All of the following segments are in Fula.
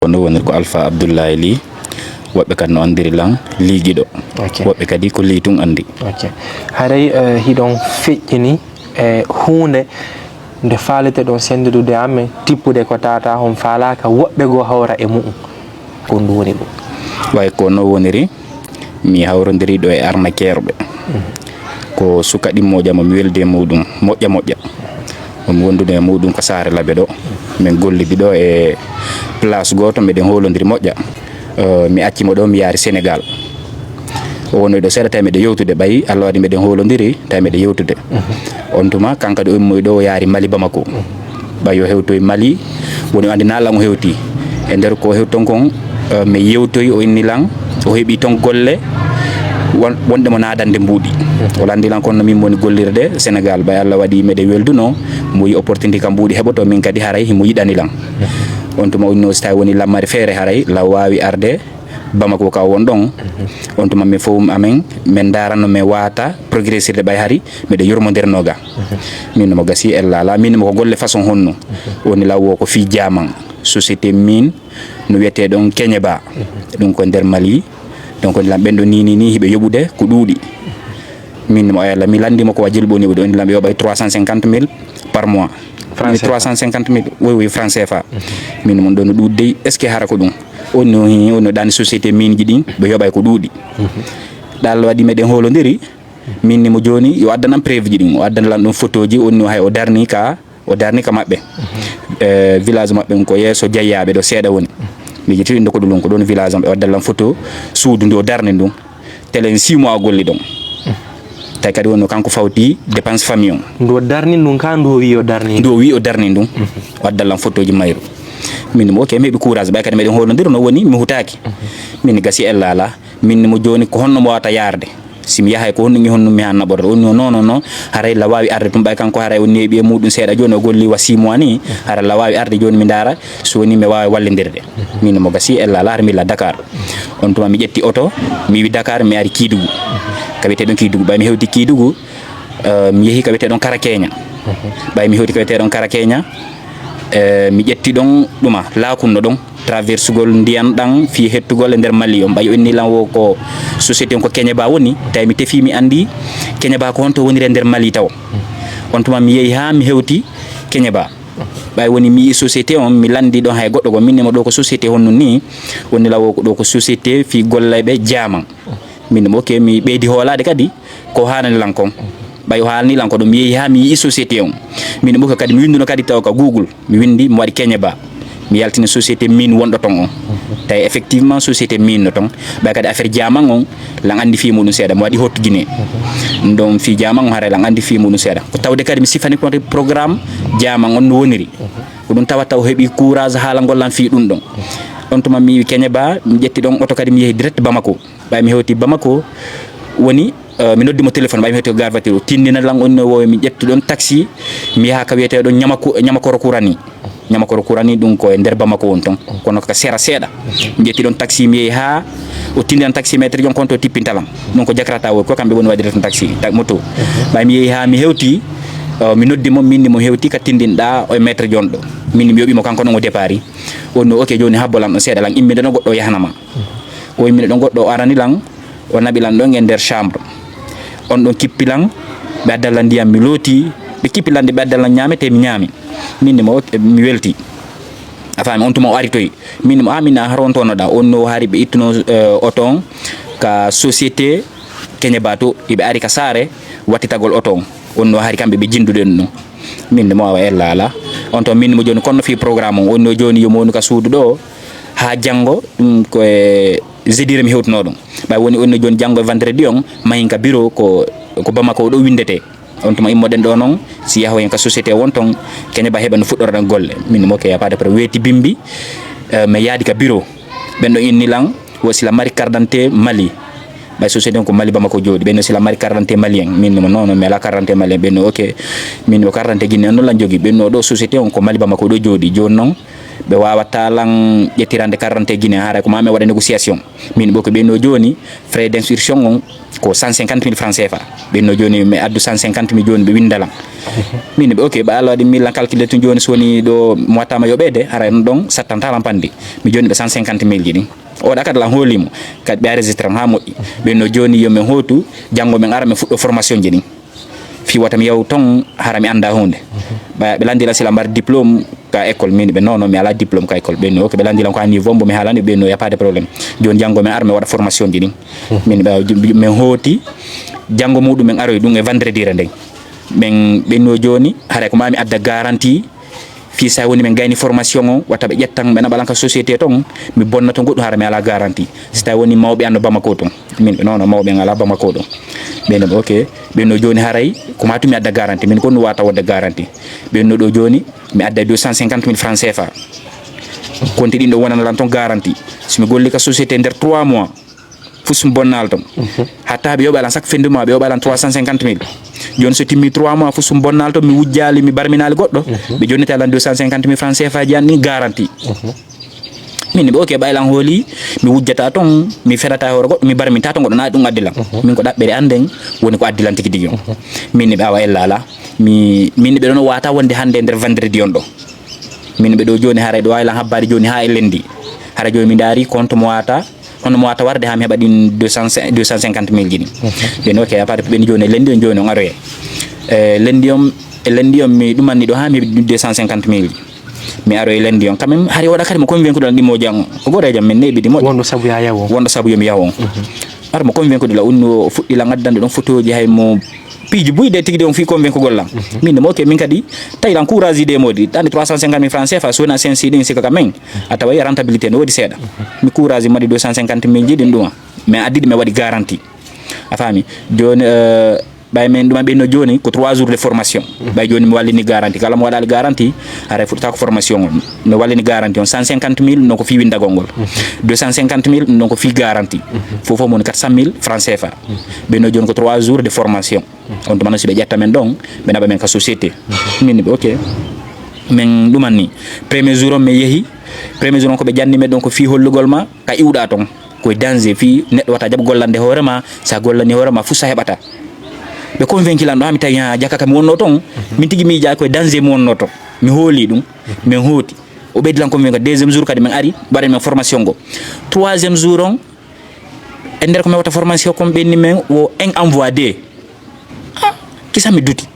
no wonir ko Alpha Abdoulaye Ly woɓɓe kadi no andiri lan liigiɗo woɓɓe kadi ko Ly tun andi haray hiɗon feƴƴini e hunde nde faalete ɗon sendude amen tippude ko tata hon faalaka woɓɓe goo hawra e muɗum ko ndu woni ɗum way ko no woniri mi hawrodiri ɗo e arnaqueur ɓe ko suka ɗimmoƴa momi weldi e muɗum moƴƴa momi wondude e muɗum ko Saare Labe ɗo min gollidi ɗo e place goto meɗen holodiri moƴƴa mi accimo ɗo mi yaari Sénégal o woni ɗo seeɗa tawi meɗe yewtude ɓayi Allah waɗi meɗen holodiri tawi meɗe yewtude on tuma kankadi o ummoy ɗo o yaari Mali Bamako ɓayi o hewtoye Mali woni o andi nalan o hewti e nder ko hewton kon mi yewtoyi o inni lan o heeɓi ton golle wonde mo nadande mbuuɗi o landi lan kono min woni gollirde Sénégal ɓay Allah waɗi meɗe welduno mo yi opportunité kam mbuuɗi heɓoto min kadi haray mo yiɗani lan on tuma onno so tawi woni lammare feere haray law wawi arde Bamako ka won ɗon on tuma min fof amen min darano min wata progressirde ɓay hari meɗe yurmodirnoga min mo gasi ellala min mo ko golle façon honno woni law wo ko fi jaman société min no wiyete ɗon Keñeba ɗum ko nder Mali donc lamɓen ɗo ni hiɓe yoɓude ko ɗuuɗi min mo Allah mi landimo ko wajil boni ɗo lamɓe yoɓay 350 000 par mois 350 000 oui franc CFA min mon ɗo no ɗuuɗde est ce que hara ko ɗum ono ɗani société min ji ɗin ɓe yoɓay ko ɗuuɗi ɗal waɗi meɗen holodiri min mo joni yo addanam préve ji ɗin o addanalan ɗum photo ji onni hay o darni ka maɓɓe village maɓɓe ko yeeso Diayaɓe ɗo seeɗa woni mi jeti ɗum ko ɗum ko ɗon village am ɓe waddalan photo suudu ndu o darni ɗum telen 6 mois golli ɗon tawi kadi wonno kanko fawti dépense famille on ndu darni ɗum ka ndu wi o darni ɗum o addallan photo ji mayru min mo ok mi heɓi courage ɓay kadi meɗen holodiri no woni mi hutaki min gasi ellala min mo joni ko honno mo wawata yarde simi yahay ko honno honno mi han naɓorde on non haray la wawi arde tum ɓay kanko haray o neeɓi e muɗum seeɗa joni o golli wa 6 mois ni hara la wawi arde joni mi dara so woni mi wawi wallidirde min mo gasi ellala har mi illa Dakar on tuma mi ƴetti auto mi wi Dakar mi ari Kidougou ka wiyeteɗon Kidougou ɓay mi hewti Kidougou mi yeehi ka wiyeteɗon Karakeña ɓay mi hewti ka wiyeteɗon Karakeña mi ƴetti ɗon ɗuma lakunno ɗon traversugol ndiyan ɗan fi hettugol e nder Mali on ɓay o inni lan wo ko société ko Keñeba woni tawi mi tefi mi andi Keñeba ko honto woniri e nder Mali taw on tuma mi yeehi ha mi hewti Keñeba ɓay woni mi yi société on mi landi ɗon hay goɗɗo go minnimo ɗo ko société honno ni woni law ko ɗo ko société fi gollayɓe jaman minnimo ok mi ɓeydi hoolade kadi ko hanani lan kon ɓay o haalni lan ko ɗum mi yeehi ha mi yi société on min ɓuka kadi mi winduno kadi taw ka Google mi windi mi waɗi Keñeba mi yaltini société min wonɗo ton on tawi effectivement société min no ton ɓay kadi affaire jaman on lan andi fi muɗum seeɗa mi waɗi hottu Guinée ɗon fi jaman on haara lan andi fi muɗum seeɗa ko tawde kadi mi sifani ko programme jaman on no woniri ko ɗum tawa taw heeɓi courage haala gollan fi ɗum ɗon on tuma mi Keñeba mi ƴetti ɗon auto kadi mi yeehi direct Bamako ɓay mi hewti Bamako woni mi noddimo téléphone ɓay mi hewti ko gare voiture o tindina lan on no wowi mi ƴettu ɗon taxi mi yaha ka wiyeteɗo ñamakoro kurani ɗum ko e nder Bamako won ton kono ko sera seeɗa mi ƴetti ɗon taxi mi yeehi ha o tindina taxi métre jon konto tippintalan ɗum ko jakarata woy ko kamɓe woni waɗire ton taxi moto ɓay mi yeehi ha mi hewti mi noddimo minni mo hewti ka tindinɗa e métre jon ɗo minni mi yoɓimo kanko ɗon o départ on no ok joni habbolam ɗo seeɗa lan immide ɗon goɗɗo yahanama o immide ɗon goɗɗo o arani lan o naɓilan ɗon e nder chambre on ɗon kippilan ɓe addallan ndiyam mi looti ɓe kippilande ɓe addallan ñamete mi ñaami minni mo mi welti a faami on tuma o ari toyi minni mo min a harontonoɗa on no haari ɓe ittuno auto on ka société Keñeba to eɓe ari ka Saare wattitagol auto on no haari kamɓe ɓe jinduɗen ɗum minni mo awa ellala on to minni mo joni konno fi programme on no joni yomo woni ka suudu ɗo ha janggo ɗum koye jeudire mi hewtuno ɗum ɓay woni on no joni janggo e vendredi on mahin ka bureau ko Bamako ɗo windete on tuma immoɗen ɗo noon si yaha hen ka société won ton Keñeba heɓa no fuɗɗorɗen golle min mo ke pas de problème weeti bimbi mi yaadi ka bureau ɓen ɗo inni lan wo sila mari carte d'identité Mali ɓay société ko Mali Bamako jooɗi ɓen sila mari carte d'identité malien min mo non mi ala carte d'identité malien ɓen ok min o carte d'identité Guinée noon lan jogui ɓen ɗo société on ko Mali Bamako ɗo jooɗi joni noon be wawata lan ƴettirande 40 guinéen haara ko mami waɗa négociation min ɓo ko ɓenno joni frais d' instruction on ko 150 000 francs CFA ɓenno joni mi addu 150 000 joni ɓe windalan min ɓe ok ɓe ala waɗi millan calculé tun joni sowoni ɗo mowattama yoɓede haara no ɗon sattantalan pandi mi joni ɓe 150 000 ji ɗin oɗa kadi lan hoolimo kadi ɓe enregistré ha moƴƴi ɓenno joni yomin hootu janggo min ara min fuɗɗo formation ji ɗin fi wata mi yaw ton hara mi anda hunde ɓe landila sila mbar diplôme ka école min ɓe non mi ala diplôme ka école ɓenno ok ɓe landilan ko ha niveau mbo mi haalani ɓenno y a pas de probléme joni janggo min ara mi waɗa formation ji ɗin min min hooti janggo muɗum min aroy ɗum e vendredi re nden min ɓenno joni hara ko mami adda garantie fi sa woni min gayni formation o watta ɓe ƴettan ɓe naɓalan ka société ton mi bonnato goɗɗum hara mi ala garantie so tawi woni mawɓe anno Bamako ton min ɓe non mawɓe en ala Bamako ɗon ɓenne ɓe ok ɓenno joni haray ko matumi adda garantie min konno wata wadde garantie ɓenno ɗo joni mi adda 250 000 francs CFA konti ɗin ɗo wonanalan ton garantie somi golli ka société nder 3 mois fusum bonnal ton hatta ɓe yoɓalan chaque fin de mois ɓe yoɓalan 350 000 joni so timmi 3 mois fusum bonnal ton mi wujjali mi barminali goɗɗo ɓe jonniti alan 250 000 francs CFA ji an ɗin garantie min ɓe ok ɓaylan hooli mi wujjata toon mi feɗata hoore goɗɗo mi barminta toon goɗɗo naɗi ɗum addilan min ko ɗaɓɓere anden woni ko addilan tigi tigi on min ɓe awa ellala min ɓe ɗon wata wonde hande nder vendredi on ɗo min ɓe ɗo joni haara ɗo waylan habbade joni ha e lendi hara joni mi daari compte mo wata hono mo wata warde ha mi heɓa ɗin 250 000 ji ɗin ɓen ok a part ɓeni joni e lendi on joni on aroye lendi on mi ɗumanni ɗo ha mi heɓi 250 000 ji mi aro e lendi on quand même hari waɗa kadi mo convaincu ɗo ɗimo jang ko goto e jam min neɓidi moƴƴo wonɗo saabu ya yawo wonɗo saabu yomi yawo on ara mo convaincu ɗo la unno fuɗɗila gaddande ɗon photo ji hay mo piiji buyde tigi de on fi convaincu gollam min de ok min kadi tawi lan courage ide modi ɗande 350 000 francs CFA sowona sensi ɗin sika ka men a tawa rentabilité no woodi seeɗa mi courage mbaɗi 250 000 ji ɗin ɗuma mais addiɗi mi waɗi garantie a faami joni ɓay men ɗuma ɓenno joni ko 3 jours de formation ɓay joni mi wallini garantie kala mo waɗali garantie haray fuɗɗata ko formation o mi wallini garantie on 150 000 non ko fi windagol ngol 250 000 non ko fi garantie fofo moni 400 000 francs CFA ɓenno joni ko 3 jours de formation on tuma noon si ɓe ƴetta men ɗon ɓe naɓa men ka société min ɓe ok min ɗuman ni premier jour on mi yeehi premier jour on koɓe janni men ɗon ko fi hollugol ma ka iwɗa ton koye danger fi neɗɗo wata jaɓa gollande hoorema sa gollani hoorema fuu sa heɓata ɓe convaincu lan ɗo ha mi tawi ha jakka ka mi wonno toon min tigui mi jaa koye danger mi wonno toon mi hooli ɗum min hooti o ɓeydilan convaincu deuxiéme jour kadi min ari mbaɗen men formation go troisiéme jour on e nder ko mi watta formation comme ɓenni men o en envoi de kisa mi duti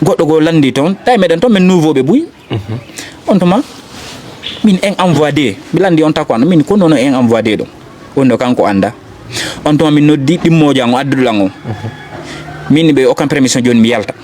goɗɗo go landi toon tawi meɗen toon min nouveau ɓe ɓuy on tuma min en envoi de mi landi on tako an min ko noon en envoi de ɗo on ɗo kanko anda on tuma min noddi ɗimmojo an o adduɗolan o min ɓe okkan permission joni mi yalta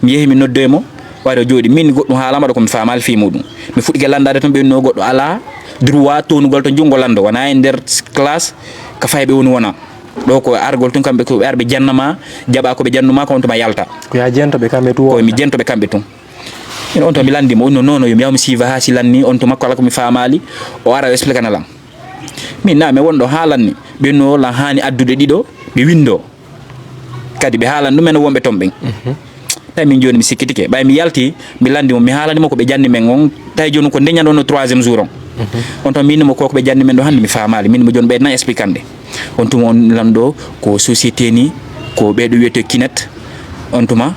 mi yeehi mi noddoymo waɗa jooɗi min goɗɗum haalama ɗo komi famal fi muɗum mi fuɗɗike landade toon ɓenno goɗɗo ala droit tonugol to junggo lando wona e nder classe ka fayɓe woni wona ɗo ko argol tun kamɓe koɓe arɓe jannama jaɓa koɓe jannuma ko on tuma yalta ko ya jentoɓe kamɓe tu komi jentoɓe kamɓe tun min on to mi landimo on non yomi yawmi siva ha silanni on to makko ala komi famali o ara o explique nalam min na mi wonɗo haalanni ɓenno lan hani addude ɗiɗo ɓe windo kadi ɓe haalan ɗumen wonɓe ton ɓen tawi min joni mi sikkitike ɓay mi yalti mi landimo mi haalanimo ko ɓe janni men on tawi joni ko ndeñan on no 3e jour on ton minnimo koko ɓe janni men ɗo hande mi famali minmo joni ɓeydan explicande on tuma on lanɗo ko société ni ko ɓeɗo wiyete kinet on tuma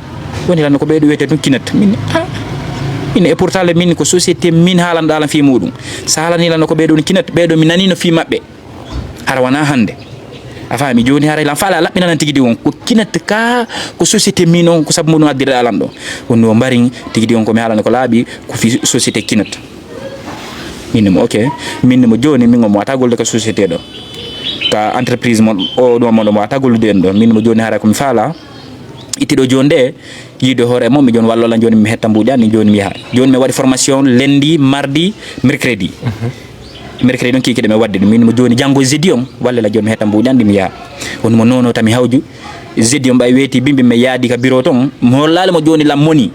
woni lanɗo ko ɓeɗo wiyete ɗum kinet min e pourtant le min ko société min haalanɗo alan fi muɗum sa haalani lanɗo ko ɓeɗo ni kinet ɓeɗo mi nanino fi mabɓe hara wona hande a faami joni haray lan faala laɓɓinanan tigui on ko kinet ka ko société min on ko saabu muɗum addirɗe alan ɗo woni o mbari tigui on komi haalani ko laaɓi ko fi société kinet minnimo ok minnimo joni min omo wata gollude ka société ɗo ka entreprise mon o ɗum mon omo wata gollude en ɗo minnimo joni haray komi faala ittiɗo joni nde yiide hoore mum mi joni wallola joni mi hetta mbuɗi anni joni mi yaha joni mi waɗi formation lundi mardi mercredi mercredi ɗon kikiɗe mi wadde ɗum min mo joni janggo jeudi on walla joni mi hetta mbuɗi andi mi yaha woni mo nono tami hawju jeudi on ɓay weeti bimbi mi yaadi ka bureau ton mi hollali mo joni lam moni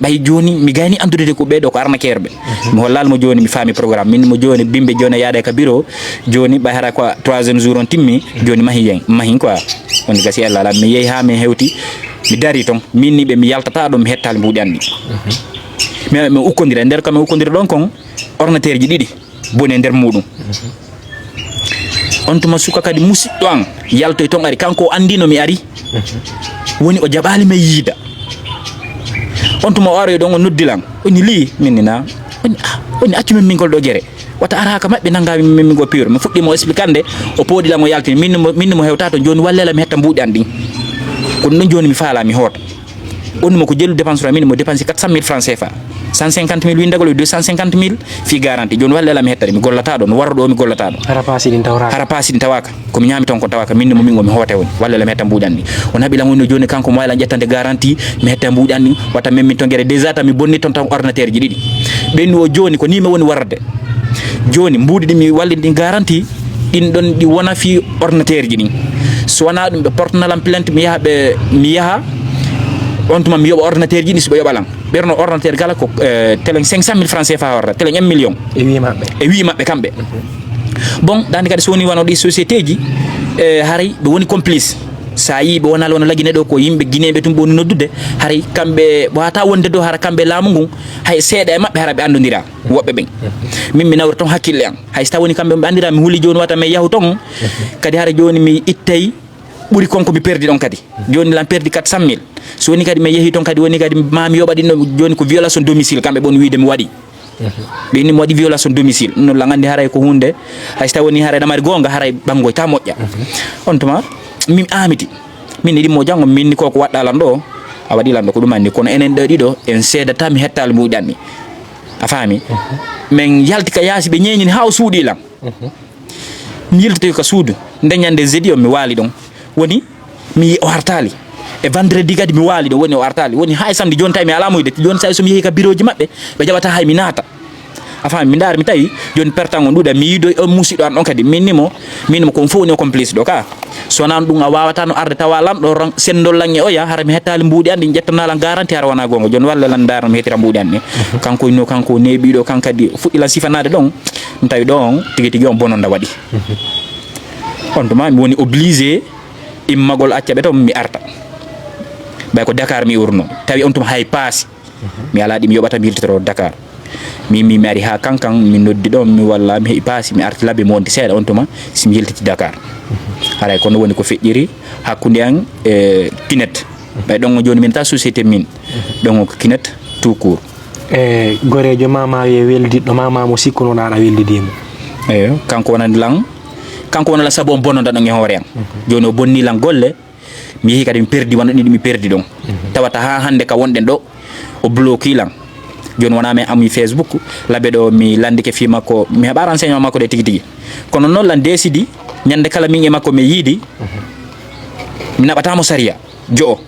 ɓay joni mi gayni andude ko ɓeɗo ko arnaqueur ɓe mi hollali mo joni mi faami programme min mo joni bimbe joni yaada ka bureau joni ɓay hara quoi 3e jour on timmi joni mahin quoi on gasi Allah ala mi yeehi ha mi hewti mi dari ton min ni ɓe mi yaltata ɗo mi hettali mbuɗi andi mi ukkondira nder kam mi ukkondira don kon ordinateur ji didi boni nder mudum on tuma suka kadi musiddo an yalto e ton ari kanko andino mi ari woni o jabali me yida on tuma waro don on noddilan oni li minina oni accu min gol do gere wata araka mabbe nanga min go pure mi fuddi mo explicande o podila mo yalti min mo hewta to joni wallela mi hetta mbudi andi ko non joni mi faala mi hoto on mo ko jelu dépense min mo dépense 400 000 francs CFA 150 000 windagol 250 000 fi garantie joni wallela mi hetta mi gollata do no wardo do mi gollata do harapasi din tawaka ko mi nyami ton ko tawaka min mo min go mi hote woni wallela mi hetta mbudi andi on habila ngoni joni kanko mo wala jettande garantie mi hetta mbudi andi wata memmi to gere déjà ta mi bonni ton tan ordinateur ji didi benni o joni ko ni me woni warde joni mbudi di mi walli di garantie din don di wona fi ordinateur ji ni so wana dum be portnalam plainte mi yaha on tuma mi yoba ordinateur ji ni so be yobalan berno ordinateur gala ko telen 500 000 francs CFA warda telen 1 million e wi mabbe kambe bon dandi kadi so woni wano di société ji hari be woni complice sa yi be wona lona lagi nedo ko yimbe guinébe tum boni noddude hari kambe wata wonde do hara kambe laamu ngun hay seeda e mabbe hara be andondira wobbe ben min mi nawr ton hakkille am hay sta woni kambe be andira mi huli joni wata me yahu ton kadi hara joni mi ittay buri konko mi perdi don kadi joni lam perdi 400 000 so woni kadi me yehi ton kadi woni kadi mami yobadi no joni ko violation domicile kambe bon wiide mi wadi be ni modi violation domicile no la ngandi haray ko hunde hay sta woni haray damari gonga haray bango ta mojja on tuma mi amiti min di mo jango min ko wadda lam do a wadi lam do ko dum andi kono enen do dido en seeda tam hettal mu danni a fami men yalti ka yaasi be nyenyini haw suudi lam mi yilto ko suudu ndenyande jeudi mi wali don woni mi o hartali e vendredi gadi mi wali do woni o hartali woni hay samedi jon tay mi ala moyde jon say so mi yehi ka bureau ji mabbe be jabata hay mi nata afan mi ndar mi tawi jon pertango nduda mi yido o musido an on kadi minimo ko fowni complice do ka so nan dum a wawata no arde tawalam do sendol lange o ya har mi hetali mbudi andi jettana la garantie har wana gongo jon walla lan dar mi hetira mbudi andi kanko no kanko nebi do kankadi fudila sifanade don mi tawi don tigi on bononda wadi on to ma mi woni obligé immagol acca be to mi arta bay ko Dakar mi urno tawi on tum hay pass mi ala di mi yobata mi yiltoro Dakar mi ari ha kankan mi noddi don mi walla mi pass mi arti labbe monti seeda on tuma sim yilti Dakar haray kono woni ko feddiri hakkunde an kinet bay don joni min ta société min don ko kinet tout court gorejo mama ye weldi do mama mo sikkuno na weldi dimo kanko wonande lang kanko wona la sabon bononda don e hoore am joni o bonni lan golle mi yehi kadi mi perdi wona mi perdi don tawata ha hande ka wonden do o bloqué lan joni wona mi ami Facebook labe do mi landike fi makko mi heba renseignement makko de tigi kono non lan décidi nyande kala min e makko mi yidi mi nabata mo saria jo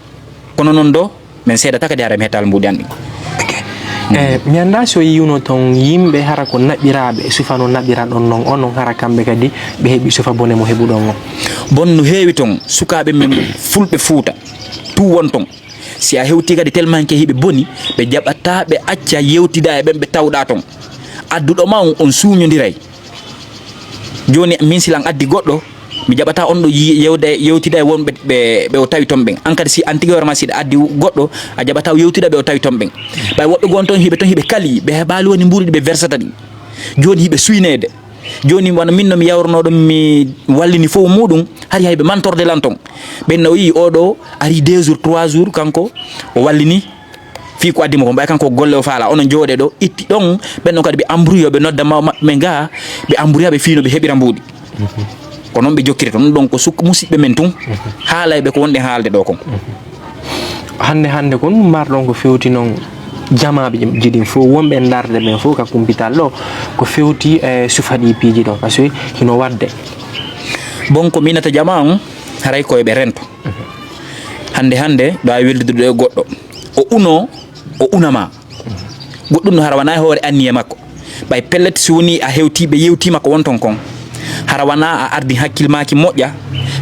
kono non do men seeda takade ara mi hetal mbudi andi mi anda so yiuno ton yimbe hara ko nabirabe sufano nabira don non onon hara kambe kadi be hebi sufa bone mo hebu don bonno heewi ton sukabe men fulbe fuuta tu won ton si a hewti kadi tellement ke hibe boni be jabata be acca yewtida e bembe tawda ton addudo ma on suñondiray joni min silan addi goddo mi jabata on do yewtida e wonbe be o tawi tomben an kadi si antigi horma si addi goddo a jabata yewtida be o tawi tomben bay wobbe gon ton hibe kali be hebali woni mburi be versata di joni hibe suynede joni wana minno mi yawrno do mi wallini fo mudum hari haybe mantorde lanton benno wi odo ari 2 jours 3 jours kanko o wallini fi ko addi mo bay kanko golle o faala onon jode do itti don benno kadi be ambruyo be nodda me nga be ambruya be fino be hebira mbudi ko non be jokkiri ton donc ko suk musibbe men tun haalaybe ko wonde haalde do kon hande kon mardon ko fewti non jamaabe jidin fo wonbe ndarde men fo ka kumpital lo ko fewti sufadi piji do parce que hino wadde bon ko minata jamaa haray ko be rento hande do ay weldude goddo o unama goddo no harawana hoore anniye makko bay pellet suni a hewti be yewti makko wonton kon harawana a ardi hakkil maki modja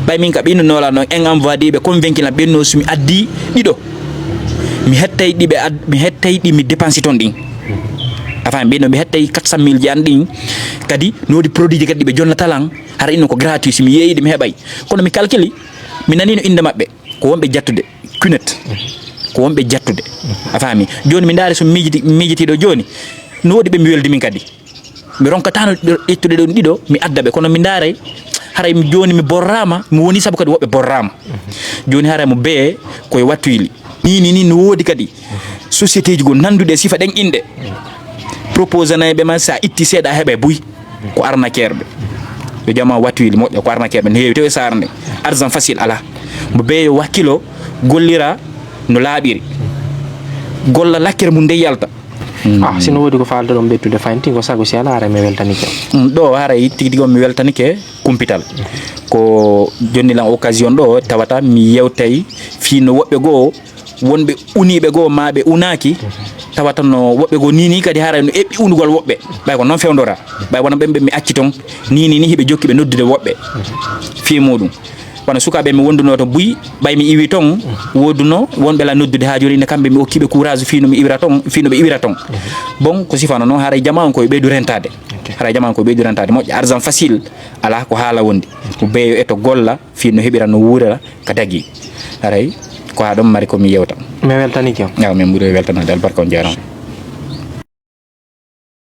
bay min ka binu nola non en envoyé be convaincu la benno sumi addi dido mi hettay di mi dépense ton din afan benno mi hettay 400 000 jan din kadi nodi produit kadi be jonna talan har inno ko gratuit mi yeeyide mi hebay kono mi calculi mi nani no inde mabbe ko wonbe jattude kunet ko wonɓe jattude a faami joni mi ndaari so miijitiɗo joni no woodi ɓe mi weldi min kadi mi ronkatano ƴettude ɗon ɗiɗo mi adda ɓe kono mi ndaaray haray joni mi borrama mi woni sabu kadi woɓɓe borrama joni haray mo beye koye wattuyli ni no woodi kadi société ji go nanduɗe sifa ɗen inde propose nayɓe ma sa itti seeɗa heɓe buy ko arnaqueur ɓe yo jama wattuyli moƴƴo ko arnaqueur ɓe no heewi tew e sar nde argent facile ala mo beyo wakkilo gollira no laaɓiri golla lakkere mum nde yalta sino woodi ko falda ɗon ɓettude faynti ko sago si ala ara mi weltanike ɗo haray tigi on mi weltanike kumpital ko jonni lan occasion ɗo tawata mi yewtay fino woɓɓe goo wonɓe uniɓe goo ma ɓe unaki tawata no woɓɓe goo nini kadi haray no eɓɓi unugol woɓɓe ɓay ko noon fewdora ɓay wona ɓemɓe mi acci toon ni hiɓe jokki ɓe noddude woɓɓe fi muɗum wona sukaɓe mi wonduno to buy ɓay mi iwi toon woduno wonɓe la noddude ha joni ne kamɓe mi okkiɓe courage fino mi iwira toon fino ɓe iwira toon bon ko sifano noon haray jama on koye ɓeydu rentade haray jama on koye ɓeydu rentade moƴƴa argent facile ala ko haala wondi ko beeyo eto golla fino heɓira no wurira ka dagui haray ko ha ɗon mari komi yewta mi weltanike min ɓuuri weltanade albarka on jarama